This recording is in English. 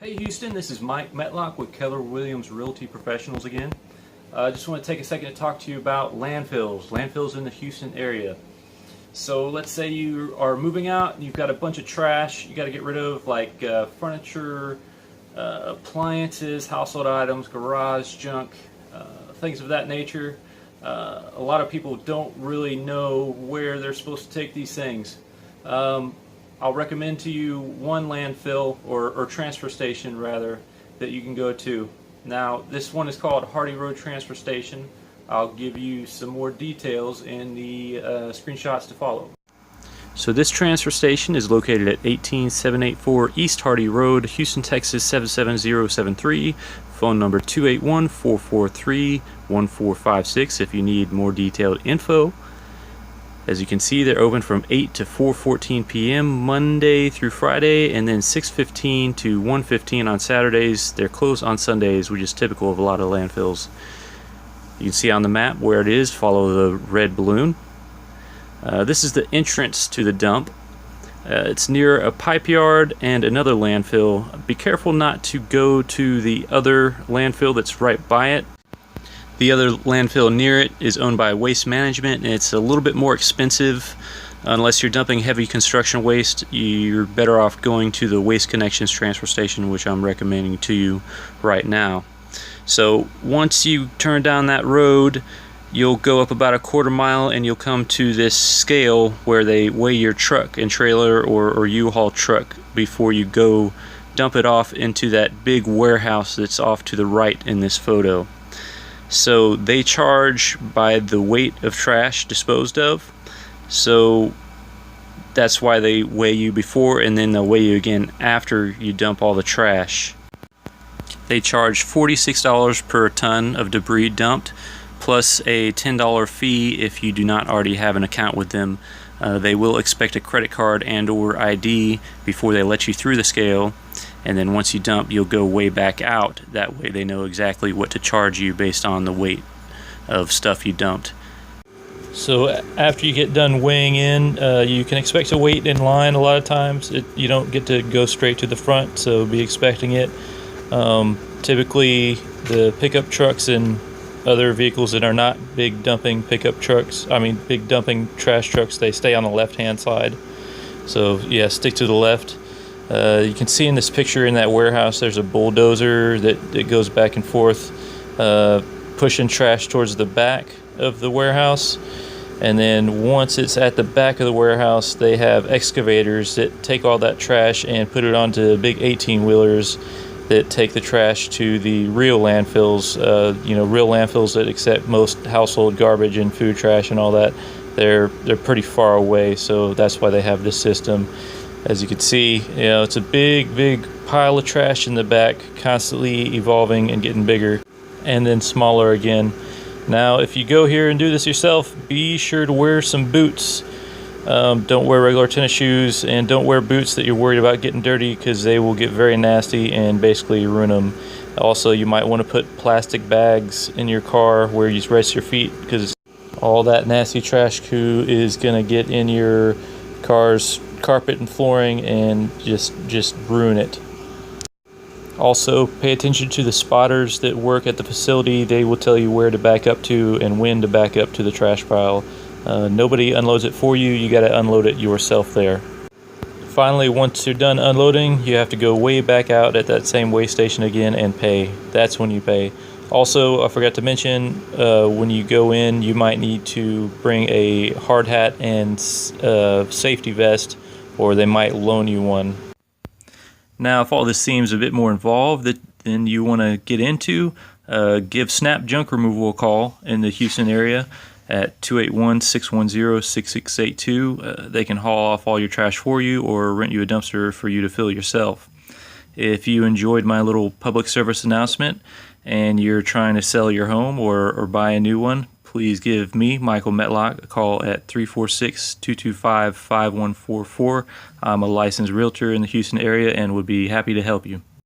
Hey Houston, this is Mike Metlock with Keller Williams Realty Professionals again. I just want to take a second to talk to you about landfills in the Houston area. So let's say you are moving out and you've got a bunch of trash you got to get rid of, like furniture, appliances, household items, garage junk, things of that nature. A lot of people don't really know where they're supposed to take these things. I'll recommend to you one landfill or transfer station rather that you can go to. Now this one is called Hardy Road Transfer Station. I'll give you some more details in the screenshots to follow. So this transfer station is located at 18784 East Hardy Road, Houston, Texas 77073. Phone number 281-443-1456 if you need more detailed info. As you can see, they're open from 8 to 4:14 p.m. Monday through Friday, and then 6:15 to 1:15 on Saturdays. They're closed on Sundays, which is typical of a lot of landfills. You can see on the map where it is. Follow the red balloon. This is the entrance to the dump. It's near a pipe yard and another landfill. Be careful not to go to the other landfill that's right by it. The other landfill near it is owned by Waste Management, and it's a little bit more expensive. Unless you're dumping heavy construction waste, you're better off going to the Waste Connections transfer station, which I'm recommending to you right now. So once you turn down that road, you'll go up about a quarter mile and you'll come to this scale where they weigh your truck and trailer or U-Haul truck before you go dump it off into that big warehouse that's off to the right in this photo. So they charge by the weight of trash disposed of. So that's why they weigh you before, and then they'll weigh you again after you dump all the trash. They charge $46 per ton of debris dumped, plus a $10 fee if you do not already have an account with them. They will expect a credit card and or ID before they let you through the scale. And then once you dump, you'll go way back out. That way they know exactly what to charge you based on the weight of stuff you dumped. So after you get done weighing in, you can expect to wait in line a lot of times. You don't get to go straight to the front, so be expecting it. Typically the pickup trucks and other vehicles that are not big dumping pickup trucks, big dumping trash trucks, they stay on the left-hand side. So yeah, stick to the left. You can see in this picture in that warehouse there's a bulldozer that goes back and forth pushing trash towards the back of the warehouse, and then once it's at the back of the warehouse they have excavators that take all that trash and put it onto big 18-wheelers that take the trash to the real landfills. Real landfills that accept most household garbage and food trash and all that. They're pretty far away, so that's why they have this system. As you can see, it's a big pile of trash in the back, constantly evolving and getting bigger and then smaller again. Now if you go here and do this yourself, be sure to wear some boots. Don't wear regular tennis shoes, and don't wear boots that you're worried about getting dirty, because they will get very nasty and basically ruin them. Also, you might want to put plastic bags in your car where you rest your feet, because all that nasty trash goo is going to get in your car's carpet and flooring and just ruin it. Also, pay attention to the spotters that work at the facility. They will tell you where to back up to and when to back up to the trash pile. Nobody unloads it for you. You got to unload it yourself there. Finally, once you're done unloading, you have to go way back out at that same weigh station again and pay. That's when you pay. Also, I forgot to mention, when you go in, you might need to bring a hard hat and safety vest, or they might loan you one. Now, if all this seems a bit more involved than you want to get into, give Snap Junk Removal a call in the Houston area at 281-610-6682. They can haul off all your trash for you or rent you a dumpster for you to fill yourself. If you enjoyed my little public service announcement and you're trying to sell your home or buy a new one, please give me, Michael Metlock, a call at 346-225-5144. I'm a licensed realtor in the Houston area and would be happy to help you.